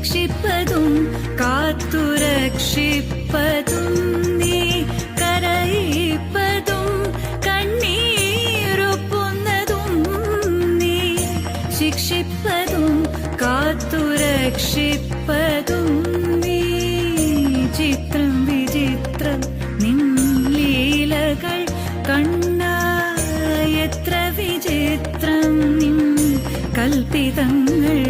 ശിക്ഷിപ്പതും കാത്തുരക്ഷിപ്പതും നീ, കരയിപ്പതും കണ്ണീരൊപ്പുന്നതും നീ. ശിക്ഷിപ്പതും കാത്തുരക്ഷിപ്പതും നീ. ചിത്രം വിചിത്രം നിൻ ലീലകൾ കണ്ണാ, എത്ര വിചിത്രം നിൻ കൽപ്പിതങ്ങൾ.